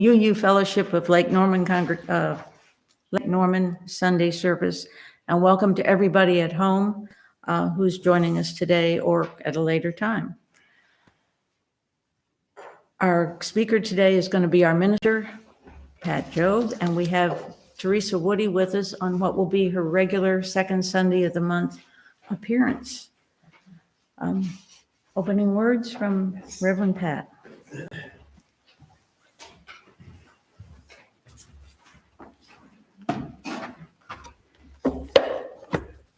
UU Fellowship of Lake Norman Sunday service, and welcome to everybody at home who's joining us today or at a later time. Our speaker today is going to be our minister, Pat Jobe, and we have Teresa Woody with us on what will be her regular second Sunday of the month appearance. Opening words from Reverend Pat.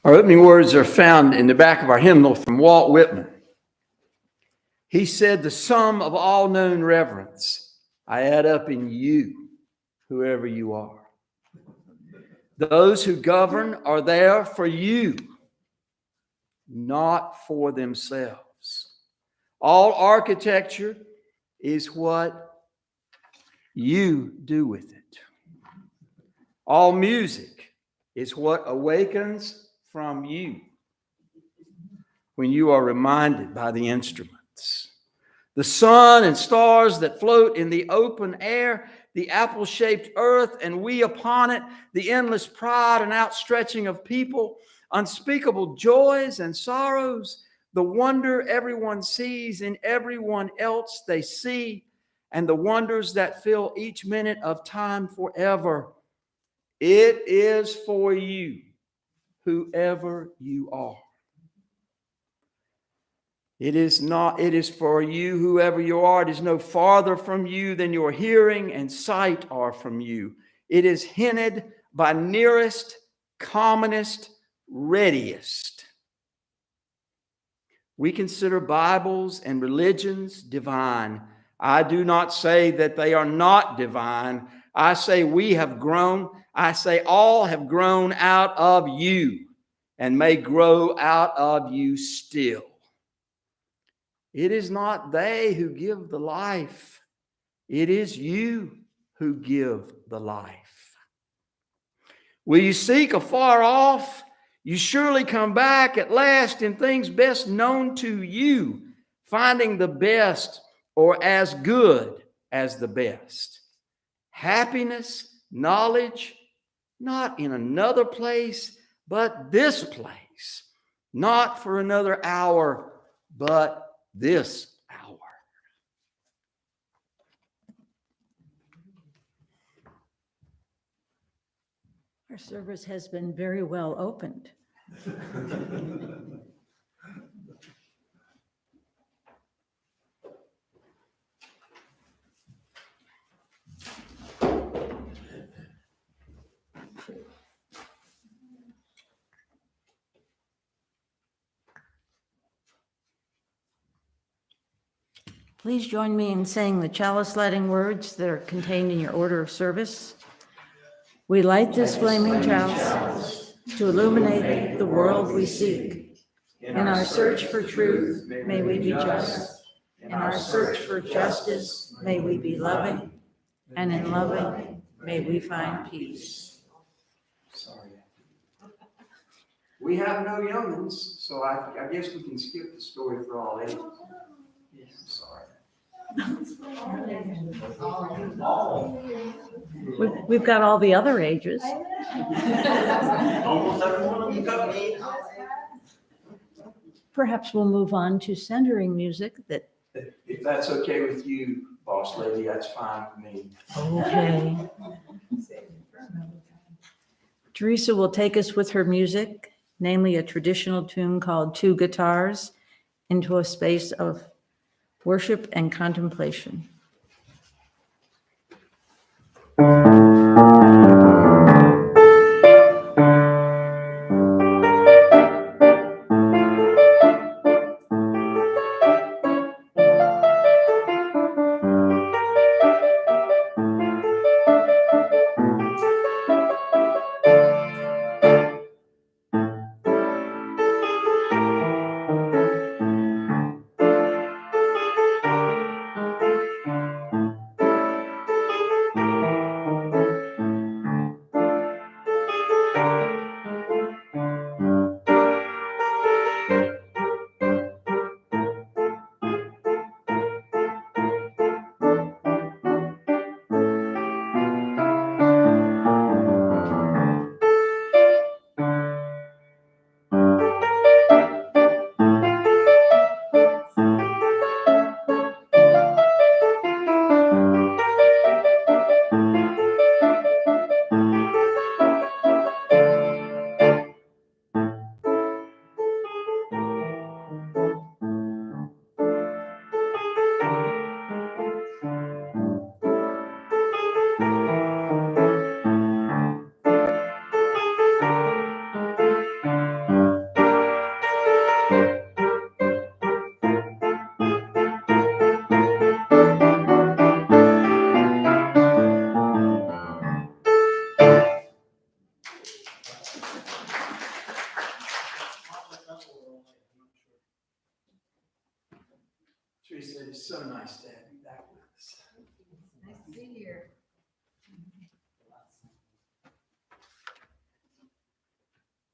Our opening words are found in the back of our hymnal from Walt Whitman. He said, "The sum of all known reverence I add up in you, whoever you are. Those who govern are there for you, not for themselves. All architecture is what you do with it. All music is what awakens from you when you are reminded by the instruments. The sun and stars that float in the open air, the apple-shaped earth and we upon it, the endless pride and outstretching of people, unspeakable joys and sorrows, the wonder everyone sees in everyone else they see, and the wonders that fill each minute of time forever. It is for you, whoever you are. It is for you, whoever you are. It is no farther from you than your hearing and sight are from you. It is hinted by nearest, commonest, readiest. We consider Bibles and religions divine. I do not say that they are not divine. I say we have grown. I say all have grown out of you and may grow out of you still. It is not they who give the life. It is you who give the life. Will you seek afar off? You surely come back at last in things best known to you, finding the best or as good as the best. Happiness, knowledge, not in another place, but this place. Not for another hour, but this hour. Our service has been very well opened. Please join me in saying the chalice lighting words that are contained in your order of service. We light this flaming chalice to illuminate the world we seek. In our search for truth, may we be just. In our search for justice, may we be loving. And in loving, may we find peace. Sorry. We have no youngins, so I guess we can skip the story for all ages. Yes, I'm sorry. We've got all the other ages. Almost everyone in the company. Perhaps we'll move on to centering music that. If that's okay with you, boss lady, that's fine with me. Okay. Teresa will take us with her music, namely a traditional tune called Two Guitars, into a space of worship and contemplation.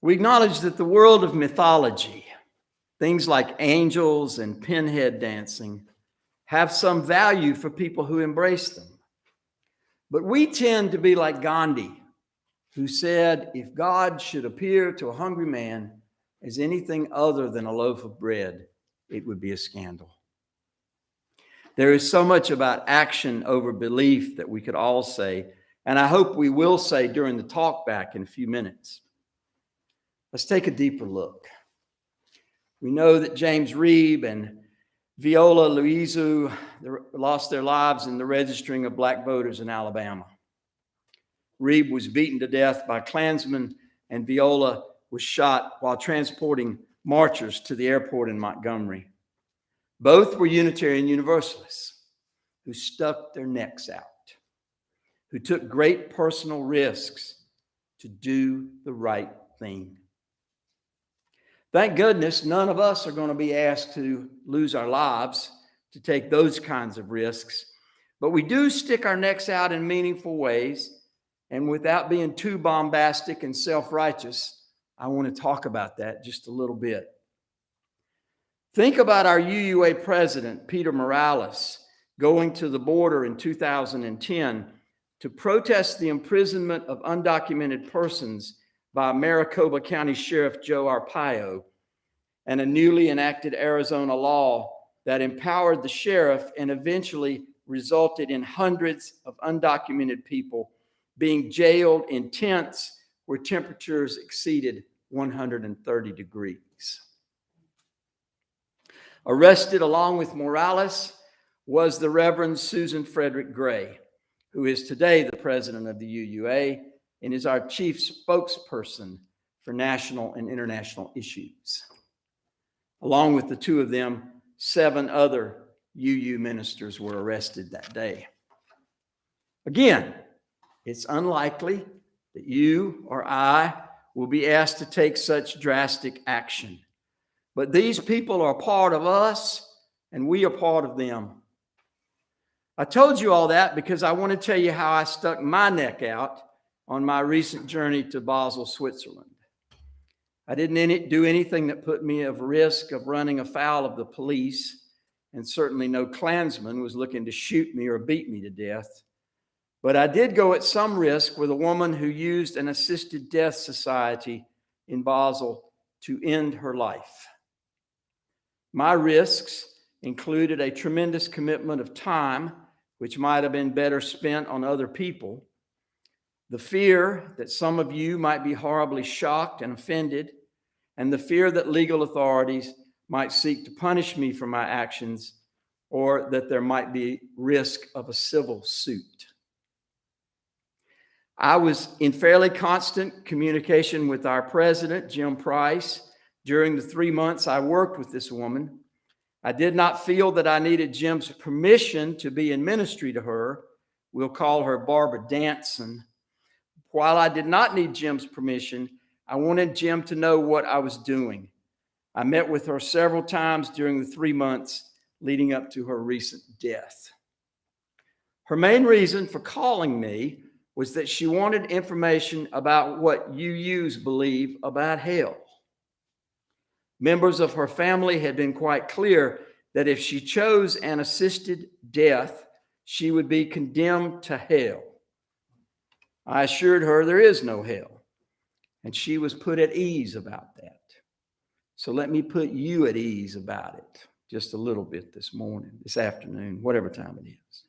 We acknowledge that the world of mythology, things like angels and pinhead dancing, have some value for people who embrace them. But we tend to be like Gandhi, who said, if God should appear to a hungry man as anything other than a loaf of bread, it would be a scandal. There is so much about action over belief that we could all say, and I hope we will say during the talk back in a few minutes. Let's take a deeper look. We know that James Reeb and Viola Luizu lost their lives in the registering of black voters in Alabama. Reeb was beaten to death by Klansmen, and Viola was shot while transporting marchers to the airport in Montgomery. Both were Unitarian Universalists who stuck their necks out, who took great personal risks to do the right thing. Thank goodness none of us are going to be asked to lose our lives to take those kinds of risks, but we do stick our necks out in meaningful ways. And without being too bombastic and self-righteous, I want to talk about that just a little bit. Think about our UUA president, Peter Morales, going to the border in 2010 to protest the imprisonment of undocumented persons by Maricopa County Sheriff Joe Arpaio and a newly enacted Arizona law that empowered the sheriff and eventually resulted in hundreds of undocumented people being jailed in tents where temperatures exceeded 130 degrees. Arrested along with Morales was the Reverend Susan Frederick Gray, who is today the president of the UUA and is our chief spokesperson for national and international issues. Along with the two of them, 7 other UU ministers were arrested that day. Again, it's unlikely that you or I will be asked to take such drastic action. But these people are part of us, and we are part of them. I told you all that because I want to tell you how I stuck my neck out on my recent journey to Basel, Switzerland. I didn't do anything that put me at risk of running afoul of the police, and certainly no Klansman was looking to shoot me or beat me to death. But I did go at some risk with a woman who used an assisted death society in Basel to end her life. My risks included a tremendous commitment of time, which might have been better spent on other people, the fear that some of you might be horribly shocked and offended, and the fear that legal authorities might seek to punish me for my actions, or that there might be risk of a civil suit. I was in fairly constant communication with our president, Jim Price, during the 3 months I worked with this woman. I did not feel that I needed Jim's permission to be in ministry to her. We'll call her Barbara Danson. While I did not need Jim's permission, I wanted Jim to know what I was doing. I met with her several times during the 3 months leading up to her recent death. Her main reason for calling me was that she wanted information about what UUs believe about hell. Members of her family had been quite clear that if she chose an assisted death, she would be condemned to hell. I assured her there is no hell, and she was put at ease about that. So let me put you at ease about it just a little bit this afternoon, whatever time it is.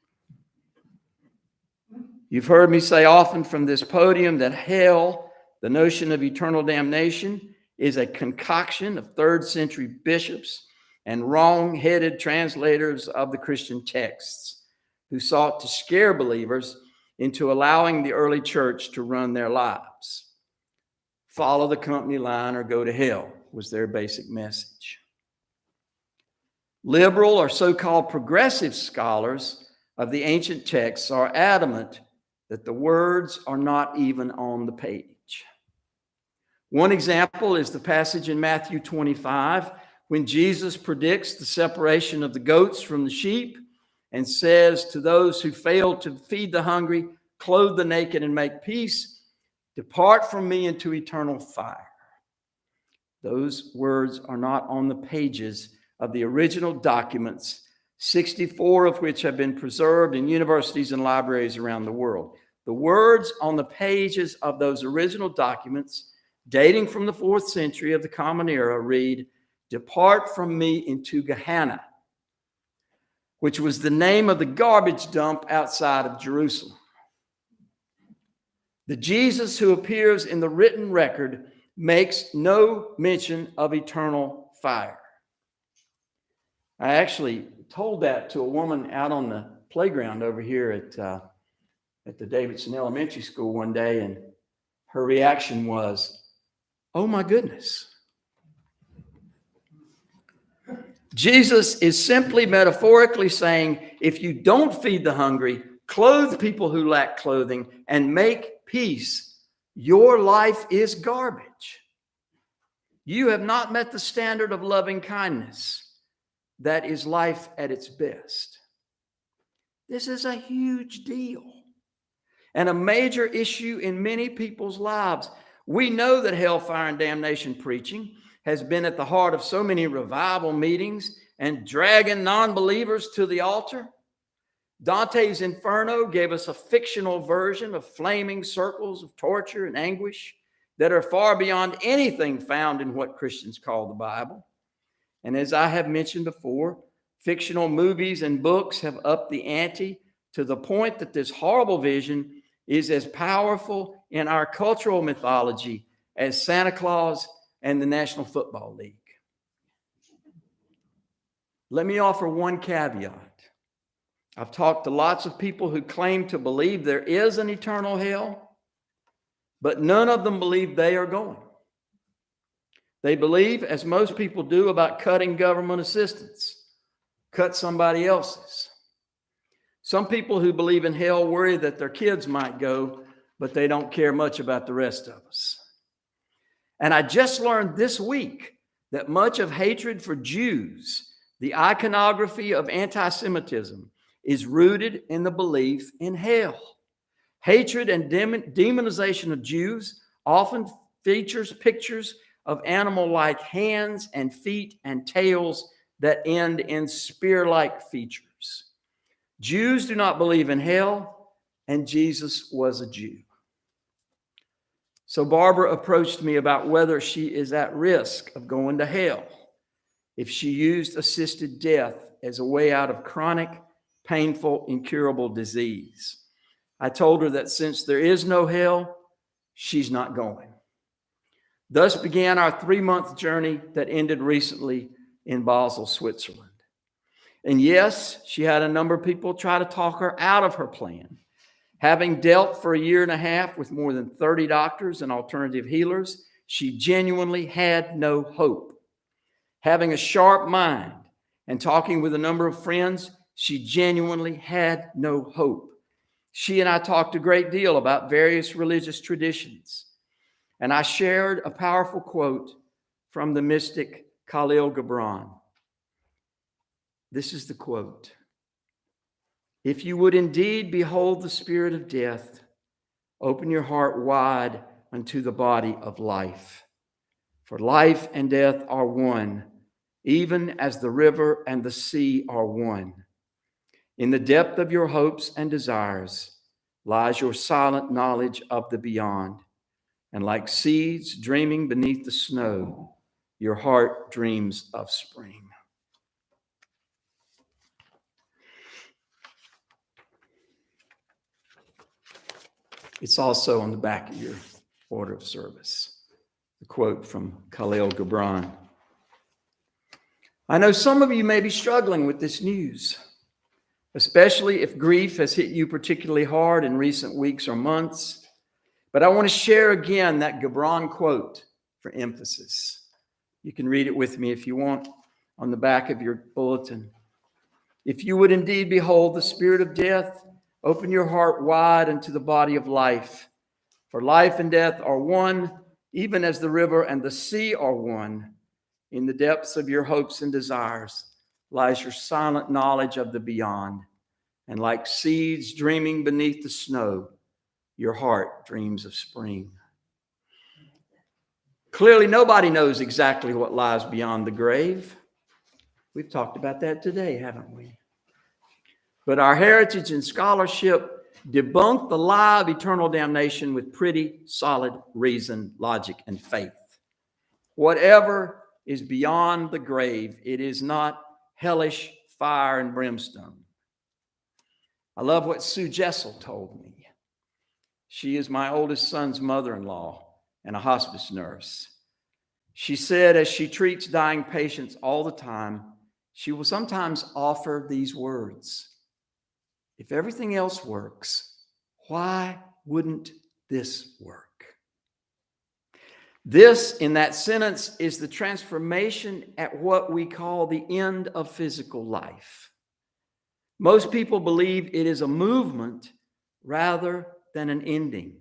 You've heard me say often from this podium that hell, the notion of eternal damnation, is a concoction of 3rd century bishops and wrong-headed translators of the Christian texts who sought to scare believers into allowing the early church to run their lives. Follow the company line or go to hell was their basic message. Liberal or so-called progressive scholars of the ancient texts are adamant that the words are not even on the page. One example is the passage in Matthew 25 when Jesus predicts the separation of the goats from the sheep and says to those who fail to feed the hungry, clothe the naked, and make peace, depart from me into eternal fire. Those words are not on the pages of the original documents, 64 of which have been preserved in universities and libraries around the world. The words on the pages of those original documents, dating from the 4th century of the Common Era, read, "Depart from me into Gehenna," which was the name of the garbage dump outside of Jerusalem. The Jesus who appears in the written record makes no mention of eternal fire. I actually told that to a woman out on the playground over here at the Davidson Elementary School one day, and her reaction was, "Oh my goodness." Jesus is simply metaphorically saying, if you don't feed the hungry, clothe people who lack clothing, and make peace, your life is garbage. You have not met the standard of loving kindness. That is life at its best. This is a huge deal and a major issue in many people's lives. We know that hellfire and damnation preaching has been at the heart of so many revival meetings and dragging non-believers to the altar. Dante's Inferno gave us a fictional version of flaming circles of torture and anguish that are far beyond anything found in what Christians call the Bible. And as I have mentioned before, fictional movies and books have upped the ante to the point that this horrible vision is as powerful in our cultural mythology as Santa Claus and the National Football League. Let me offer one caveat. I've talked to lots of people who claim to believe there is an eternal hell, but none of them believe they are going. They believe, as most people do, about cutting government assistance, cut somebody else's. Some people who believe in hell worry that their kids might go, but they don't care much about the rest of us. And I just learned this week that much of hatred for Jews, the iconography of anti-Semitism, is rooted in the belief in hell. Hatred and demonization of Jews often features pictures of animal-like hands and feet and tails that end in spear-like features. Jews do not believe in hell, and Jesus was a Jew. So Barbara approached me about whether she is at risk of going to hell if she used assisted death as a way out of chronic, painful, incurable disease. I told her that since there is no hell, she's not going. Thus began our 3-month journey that ended recently in Basel, Switzerland. And yes, she had a number of people try to talk her out of her plan. Having dealt for 1.5 years with more than 30 doctors and alternative healers, she genuinely had no hope. Having a sharp mind and talking with a number of friends, she genuinely had no hope. She and I talked a great deal about various religious traditions. And I shared a powerful quote from the mystic Khalil Gibran. This is the quote: "If you would indeed behold the spirit of death, open your heart wide unto the body of life. For life and death are one, even as the river and the sea are one. In the depth of your hopes and desires lies your silent knowledge of the beyond. And like seeds dreaming beneath the snow, your heart dreams of spring." It's also on the back of your order of service, the quote from Khalil Gibran. I know some of you may be struggling with this news, especially if grief has hit you particularly hard in recent weeks or months. But I want to share again that Gibran quote for emphasis. You can read it with me if you want on the back of your bulletin. "If you would indeed behold the spirit of death, open your heart wide unto the body of life. For life and death are one, even as the river and the sea are one. In the depths of your hopes and desires lies your silent knowledge of the beyond. And like seeds dreaming beneath the snow, your heart dreams of spring." Clearly, nobody knows exactly what lies beyond the grave. We've talked about that today, haven't we? But our heritage and scholarship debunk the lie of eternal damnation with pretty solid reason, logic, and faith. Whatever is beyond the grave, it is not hellish fire and brimstone. I love what Sue Jessel told me. She is my oldest son's mother-in-law and a hospice nurse. She said, as she treats dying patients all the time, she will sometimes offer these words. If everything else works, why wouldn't this work? This, in that sentence, is the transformation at what we call the end of physical life. Most people believe it is a movement rather than an ending.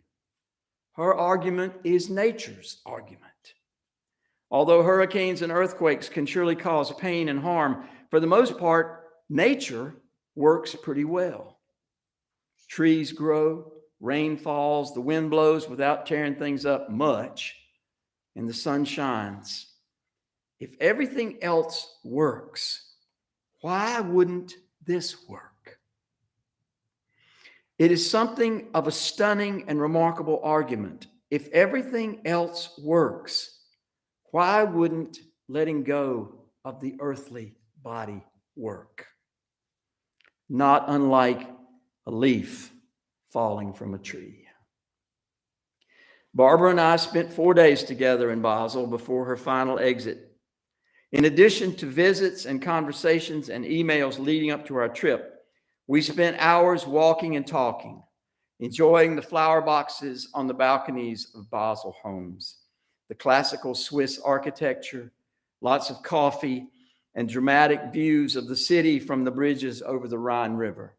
Her argument is nature's argument. Although hurricanes and earthquakes can surely cause pain and harm, for the most part, nature works pretty well. Trees grow, rain falls, the wind blows without tearing things up much, and the sun shines. If everything else works, why wouldn't this work? It is something of a stunning and remarkable argument. If everything else works, why wouldn't letting go of the earthly body work? Not unlike a leaf falling from a tree. Barbara and I spent 4 days together in Basel before her final exit. In addition to visits and conversations and emails leading up to our trip, we spent hours walking and talking, enjoying the flower boxes on the balconies of Basel homes, the classical Swiss architecture, lots of coffee, and dramatic views of the city from the bridges over the Rhine River.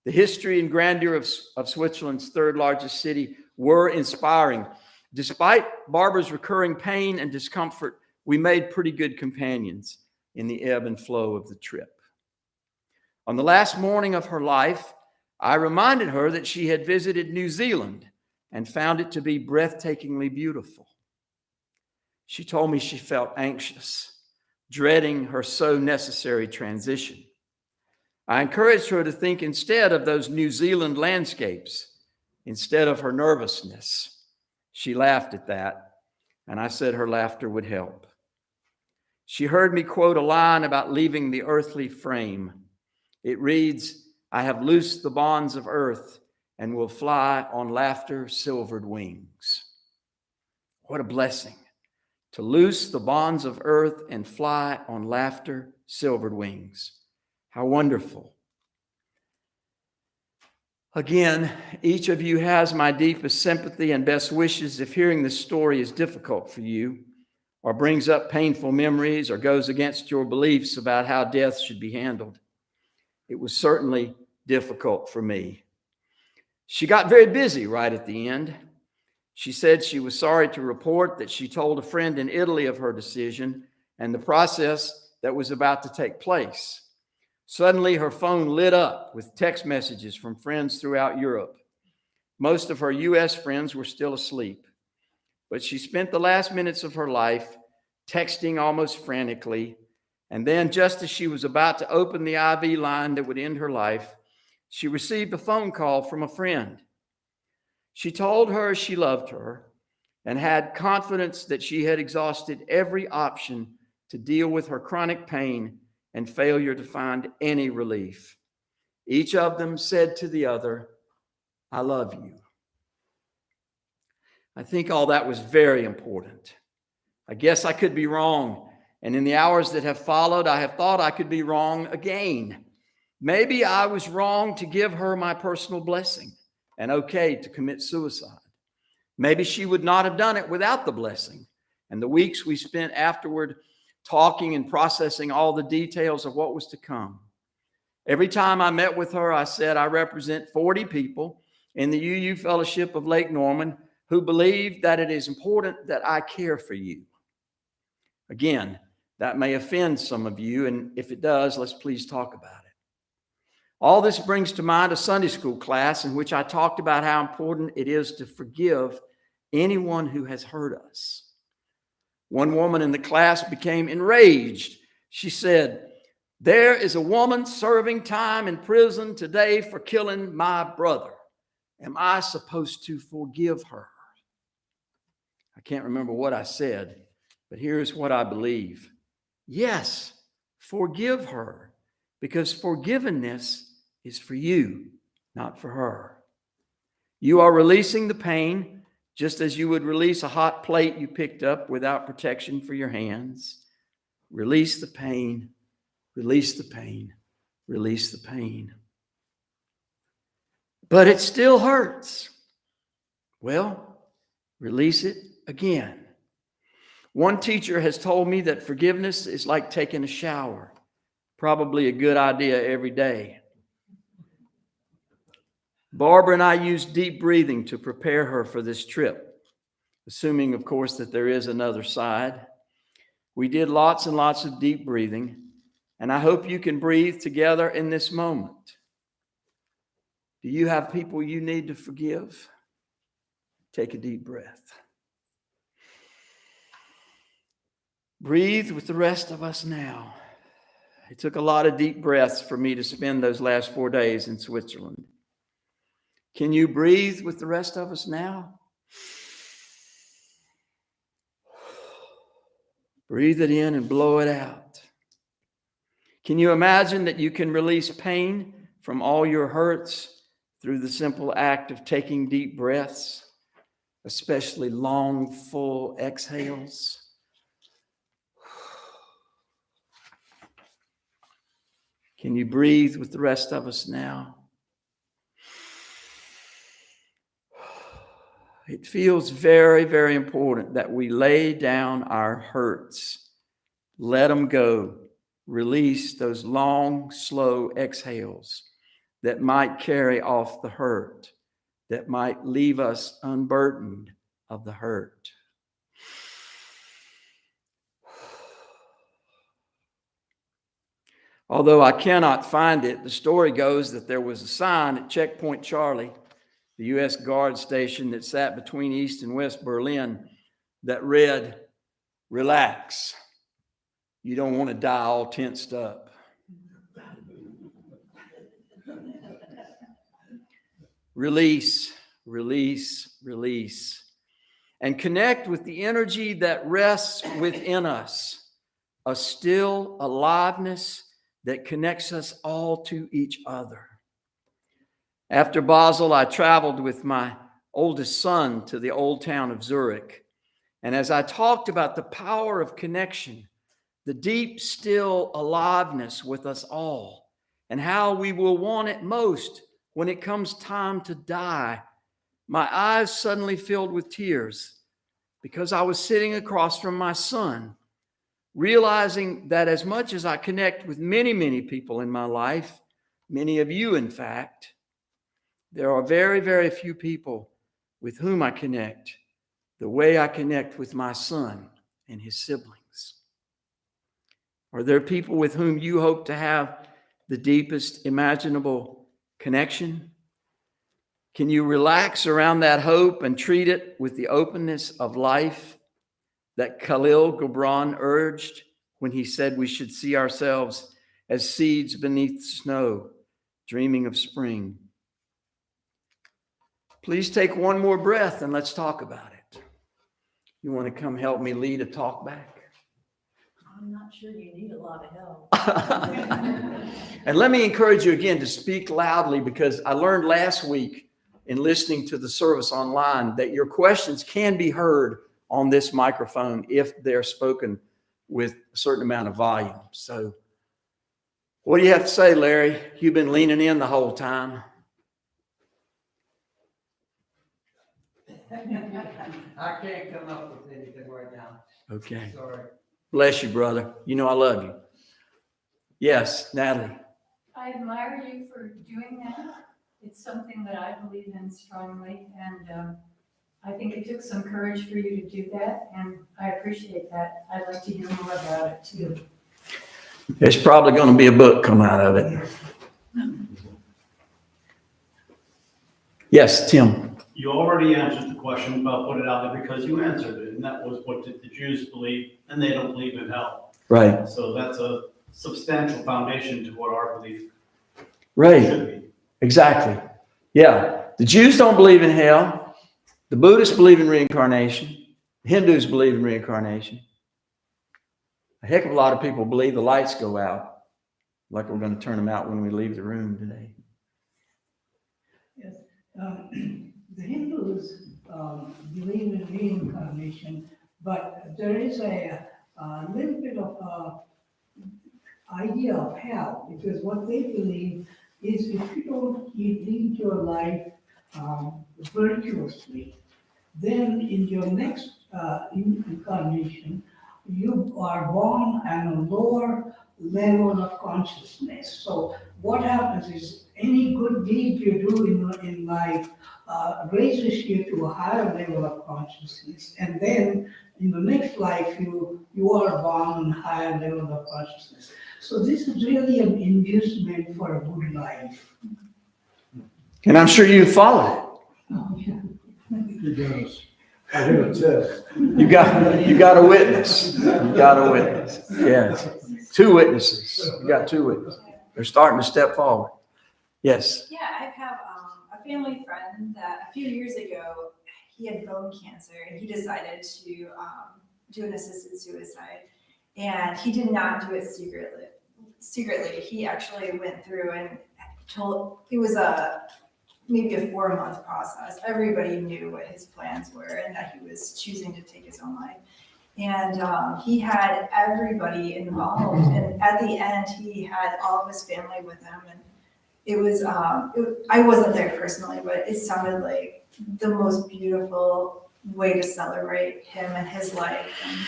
The history and grandeur of Switzerland's third largest city were inspiring. Despite Barbara's recurring pain and discomfort, we made pretty good companions in the ebb and flow of the trip. On the last morning of her life, I reminded her that she had visited New Zealand and found it to be breathtakingly beautiful. She told me she felt anxious, dreading her so necessary transition. I encouraged her to think instead of those New Zealand landscapes, instead of her nervousness. She laughed at that, and I said her laughter would help. She heard me quote a line about leaving the earthly frame. It reads, "I have loosed the bonds of earth and will fly on laughter-silvered wings." What a blessing to loose the bonds of earth and fly on laughter-silvered wings. How wonderful. Again, each of you has my deepest sympathy and best wishes if hearing this story is difficult for you, or brings up painful memories, or goes against your beliefs about how death should be handled. It was certainly difficult for me. She got very busy right at the end. She said she was sorry to report that she told a friend in Italy of her decision and the process that was about to take place. Suddenly, her phone lit up with text messages from friends throughout Europe. Most of her U.S. friends were still asleep, but she spent the last minutes of her life texting almost frantically. And then, just as she was about to open the IV line that would end her life, she received a phone call from a friend. She told her she loved her and had confidence that she had exhausted every option to deal with her chronic pain and failure to find any relief. Each of them said to the other, "I love you." I think all that was very important. I guess I could be wrong. And in the hours that have followed, I have thought I could be wrong again. Maybe I was wrong to give her my personal blessing and okay to commit suicide. Maybe she would not have done it without the blessing. And the weeks we spent afterward talking and processing all the details of what was to come. Every time I met with her, I said, I represent 40 people in the UU Fellowship of Lake Norman who believe that it is important that I care for you. Again, that may offend some of you, and if it does, let's please talk about it. All this brings to mind a Sunday school class in which I talked about how important it is to forgive anyone who has hurt us. One woman in the class became enraged. She said, "There is a woman serving time in prison today for killing my brother. Am I supposed to forgive her?" I can't remember what I said, but here's what I believe. Yes, forgive her, because forgiveness is for you, not for her. You are releasing the pain, just as you would release a hot plate you picked up without protection for your hands. Release the pain, release the pain, release the pain. But it still hurts. Well, release it again. One teacher has told me that forgiveness is like taking a shower. Probably a good idea every day. Barbara and I used deep breathing to prepare her for this trip, assuming, of course, that there is another side. We did lots and lots of deep breathing, and I hope you can breathe together in this moment. Do you have people you need to forgive? Take a deep breath. Breathe with the rest of us now. It took a lot of deep breaths for me to spend those last 4 days in Switzerland. Can you breathe with the rest of us now? Breathe it in and blow it out. Can you imagine that you can release pain from all your hurts through the simple act of taking deep breaths, especially long, full exhales? Can you breathe with the rest of us now? It feels very, very important that we lay down our hurts, let them go, release those long, slow exhales that might carry off the hurt, that might leave us unburdened of the hurt. Although I cannot find it, the story goes that there was a sign at Checkpoint Charlie, the U.S. Guard station that sat between East and West Berlin, that read, "Relax. You don't want to die all tensed up." Release, release, release. And connect with the energy that rests within us, a still aliveness that connects us all to each other. After Basel, I traveled with my oldest son to the old town of Zurich. And as I talked about the power of connection, the deep, still aliveness with us all, and how we will want it most when it comes time to die, my eyes suddenly filled with tears because I was sitting across from my son, realizing that as much as I connect with many, many people in my life, many of you, in fact, there are very, very few people with whom I connect the way I connect with my son and his siblings. Are there people with whom you hope to have the deepest imaginable connection? Can you relax around that hope and treat it with the openness of life that Khalil Gibran urged when he said we should see ourselves as seeds beneath snow, dreaming of spring? Please take one more breath and let's talk about it. You want to come help me lead a talk back? I'm not sure you need a lot of help. And let me encourage you again to speak loudly, because I learned last week in listening to the service online that your questions can be heard on this microphone if they're spoken with a certain amount of volume. So what do you have to say, Larry? You've been leaning in the whole time. I can't come up with anything right now. Okay. Sorry. Bless you, brother. You know I love you. Yes, Natalie. I admire you for doing that. It's something that I believe in strongly, and I think it took some courage for you to do that, and I appreciate that. I'd like to hear more about it too. There's probably going to be a book come out of it. Yes, Tim. You already answered the question about put it out there because you answered it, and that was what did the Jews believe, and they don't believe in hell. Right. So that's a substantial foundation to what our belief Right. should be. Exactly. Yeah. The Jews don't believe in hell. The Buddhists believe in reincarnation. The Hindus believe in reincarnation. A heck of a lot of people believe the lights go out, like we're going to turn them out when we leave the room today. Yes. The Hindus believe in reincarnation, but there is a little bit of idea of hell, because what they believe is if you don't lead your life virtuously, then in your next incarnation, you are born at a lower level of consciousness. So what happens is any good deed you do in life raises you to a higher level of consciousness. And then in the next life, you are born in a higher level of consciousness. So this is really an inducement for a good life. And I'm sure you followed He does. I hear a test. it. You got a witness. You got a witness. Yes. 2 witnesses. You got 2 witnesses. They're starting to step forward. Yes. Yeah, I have a family friend that a few years ago, he had bone cancer and he decided to do an assisted suicide. And he did not do it secretly. He actually went through and it was maybe a 4-month process. Everybody knew what his plans were and that he was choosing to take his own life. And he had everybody involved. And at the end, he had all of his family with him. And it was, I wasn't there personally, but it sounded like the most beautiful way to celebrate him and his life and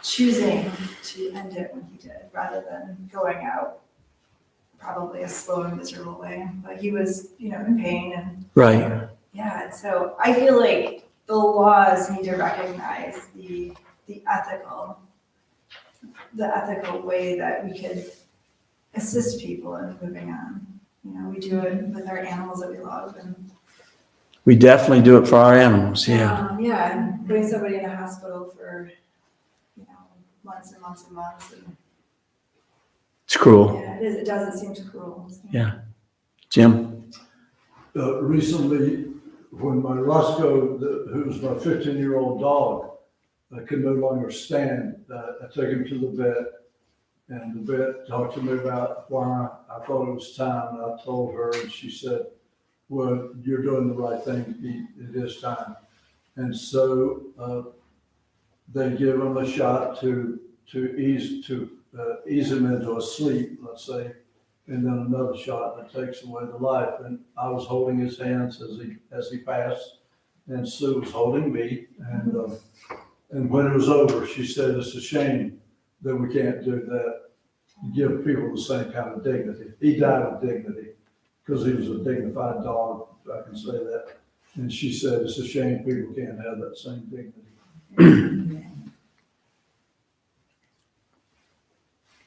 choosing to end it when he did, rather than going out probably a slow and miserable way. But he was, in pain and Right. yeah. So I feel like the laws need to recognize the ethical way that we could assist people in moving on. We do it with our animals that we love, and We definitely do it for our animals. Yeah. and putting somebody in a hospital for months and months and months, and It's cruel. yeah, it is. It doesn't seem too cruel. So. Yeah. Jim? Recently, when my Roscoe, who was my 15-year-old dog, could no longer stand, I took him to the vet, and the vet talked to me about why I thought it was time. And I told her, and she said, well, you're doing the right thing. It is time. And so they give him a shot to ease him into a sleep, let's say, and then another shot that takes away the life. And I was holding his hands as he passed, and Sue was holding me. And when it was over, she said, "It's a shame that we can't do that. Give people the same kind of dignity." He died with dignity because he was a dignified dog, if I can say that. And she said, "It's a shame people can't have that same dignity."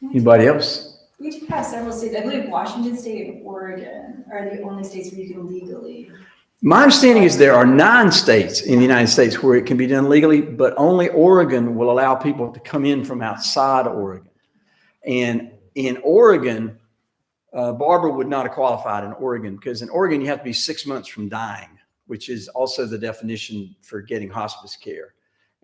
Anybody else? We do have several states. I believe Washington State and Oregon are the only states where you can legally. My understanding is there are 9 states in the United States where it can be done legally, but only Oregon will allow people to come in from outside Oregon. And in Oregon, Barbara would not have qualified in Oregon, because in Oregon, you have to be 6 months from dying, which is also the definition for getting hospice care.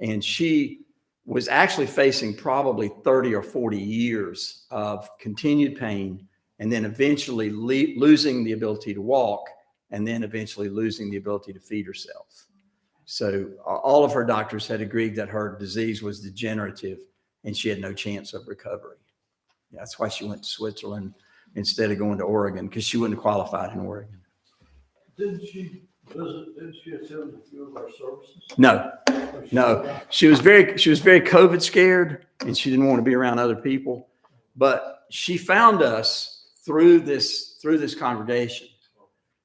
And she was actually facing probably 30 or 40 years of continued pain, and then eventually losing the ability to walk, and then eventually losing the ability to feed herself. So all of her doctors had agreed that her disease was degenerative and she had no chance of recovery. That's why she went to Switzerland instead of going to Oregon, because she wouldn't have qualified in Oregon. Didn't she attend a few of our services? No. She was very COVID scared, and she didn't want to be around other people. But she found us through this congregation.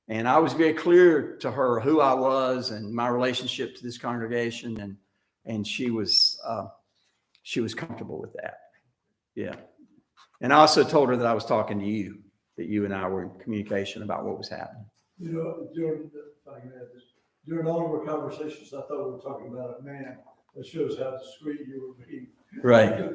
And I was very clear to her who I was and my relationship to this congregation, and she was comfortable with that. Yeah. And I also told her that I was talking to you, that you and I were in communication about what was happening. During during all of our conversations, I thought we were talking about a man. That shows how discreet you were being. Right.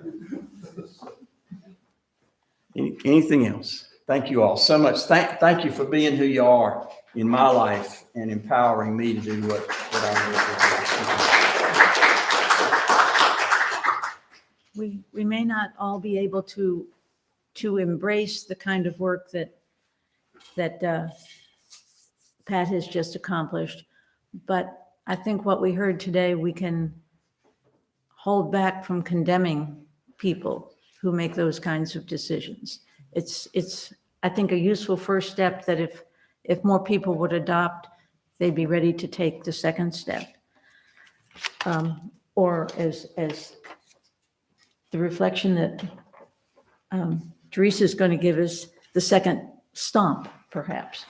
Anything else? Thank you all so much. Thank you for being who you are in my life and empowering me to do what I'm doing. We may not all be able to embrace the kind of work that Pat has just accomplished, but I think what we heard today, we can hold back from condemning people who make those kinds of decisions. It's I think a useful first step that if more people would adopt, they'd be ready to take the second step. Or as the reflection that Teresa is going to give us, the second stomp, perhaps.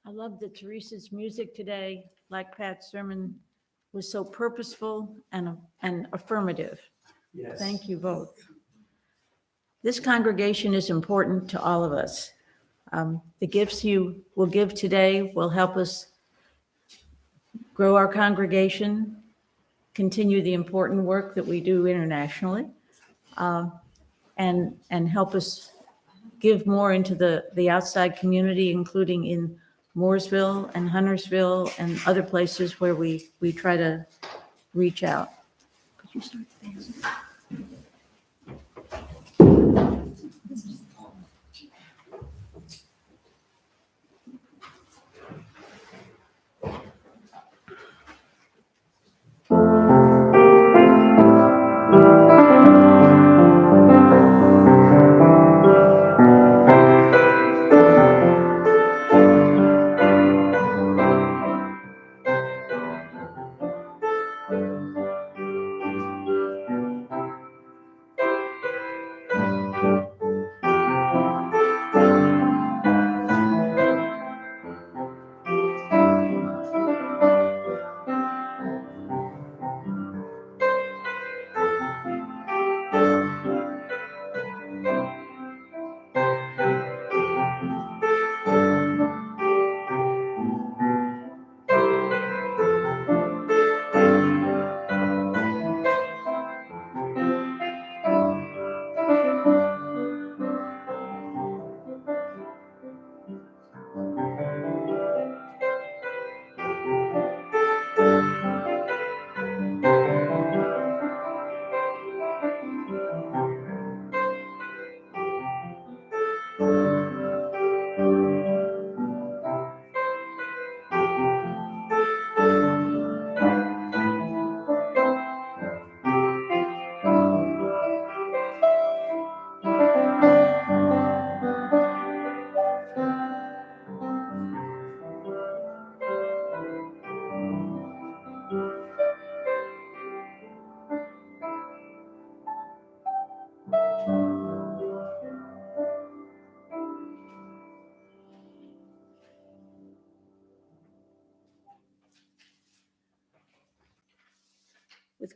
I love that Teresa's music today, like Pat's sermon, was so purposeful and affirmative. Yes. Thank you both. This congregation is important to all of us. The gifts you will give today will help us grow our congregation, continue the important work that we do internationally, and help us give more into the outside community, including in Mooresville and Huntersville and other places where we try to reach out. Could you start dancing?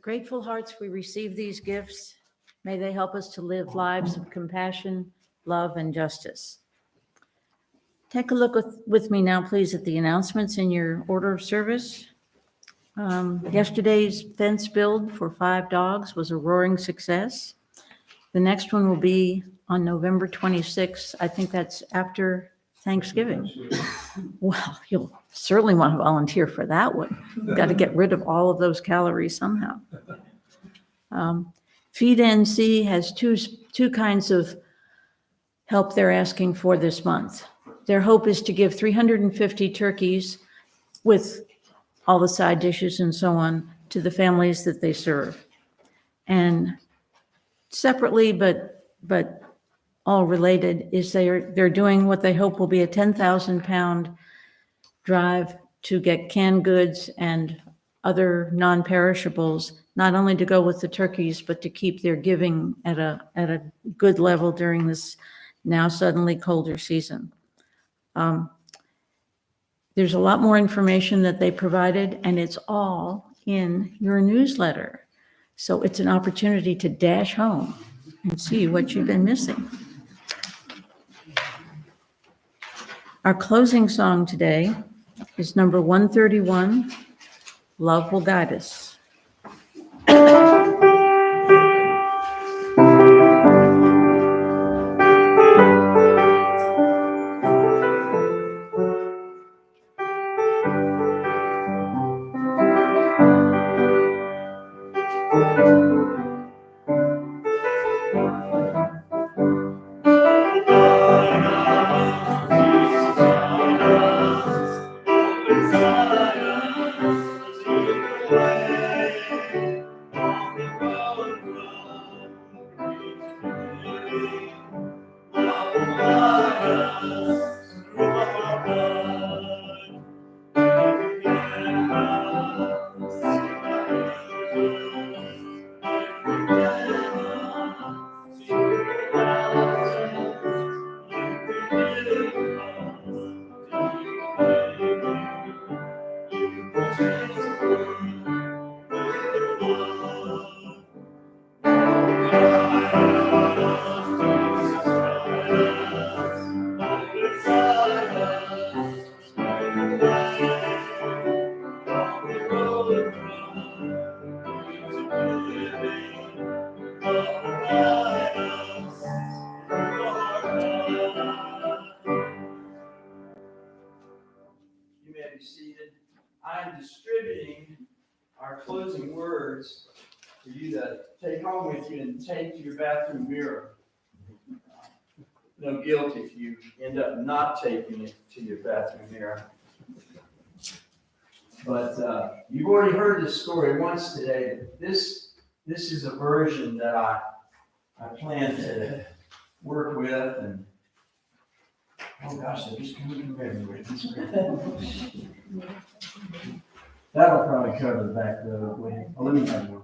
With grateful hearts, we receive these gifts. May they help us to live lives of compassion, love, and justice. Take a look with me now, please, at the announcements in your order of service. Yesterday's fence build for 5 dogs was a roaring success. The next one will be on November 26th. I think that's after Thanksgiving. Well, you'll certainly want to volunteer for that one. You've got to get rid of all of those calories somehow. FeedNC has two kinds of help they're asking for this month. Their hope is to give 350 turkeys with all the side dishes and so on to the families that they serve. And separately, but all related, is they're doing what they hope will be a 10,000-pound drive to get canned goods and other non-perishables, not only to go with the turkeys, but to keep their giving at a good level during this now suddenly colder season. There's a lot more information that they provided, and it's all in your newsletter. So it's an opportunity to dash home and see what you've been missing. Our closing song today is number 131, Love Will Guide Us. You may be seated. I'm distributing our closing words for you to take home with you and take to your bathroom mirror. No guilt if you end up not taking it to your bathroom mirror. But you've already heard this story once today. This is a version that I plan to work with, and oh gosh, they're just coming from everywhere. That'll probably cover the back row. Oh, let me have one.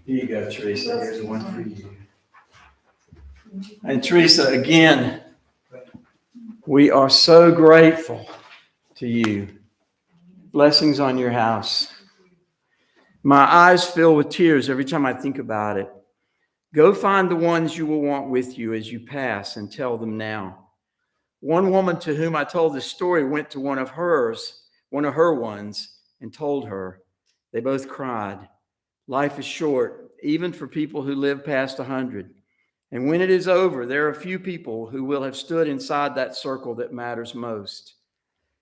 Here you go, Teresa. Here's one for you. And Teresa, again, we are so grateful to you. Blessings on your house. My eyes fill with tears every time I think about it. Go find the ones you will want with you as you pass and tell them now. One woman to whom I told this story went to one of her ones, and told her. They both cried. Life is short, even for people who live past 100. And when it is over, there are a few people who will have stood inside that circle that matters most.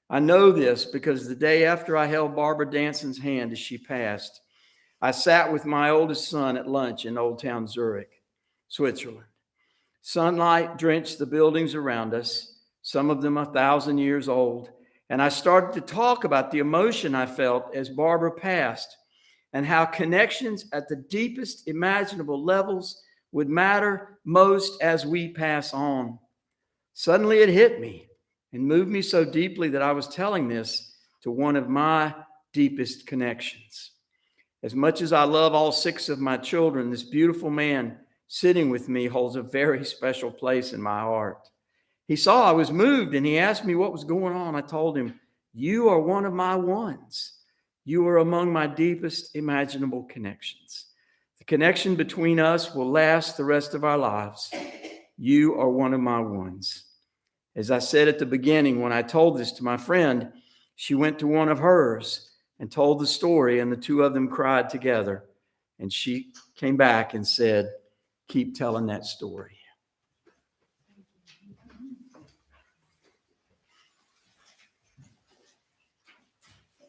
I know this because the day after I held Barbara Danson's hand as she passed, I sat with my oldest son at lunch in Old Town Zurich, Switzerland. Sunlight drenched the buildings around us, some of them 1,000 years old, and I started to talk about the emotion I felt as Barbara passed and how connections at the deepest imaginable levels would matter most as we pass on. Suddenly it hit me and moved me so deeply that I was telling this to one of my deepest connections. As much as I love all 6 of my children, this beautiful man sitting with me holds a very special place in my heart. He saw I was moved and he asked me what was going on. I told him, You are one of my ones. You are among my deepest imaginable connections. The connection between us will last the rest of our lives. You are one of my ones. As I said at the beginning, when I told this to my friend, she went to one of hers and told the story, and the two of them cried together. And she came back and said, keep telling that story.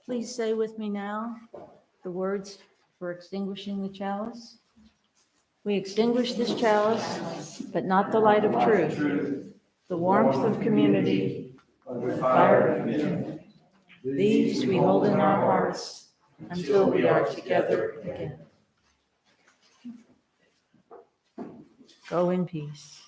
Please say with me now the words for extinguishing the chalice. We extinguish this chalice, but not the light of truth, the warmth of community, the fire of community. These we hold in our hearts until we are together again. Go in peace.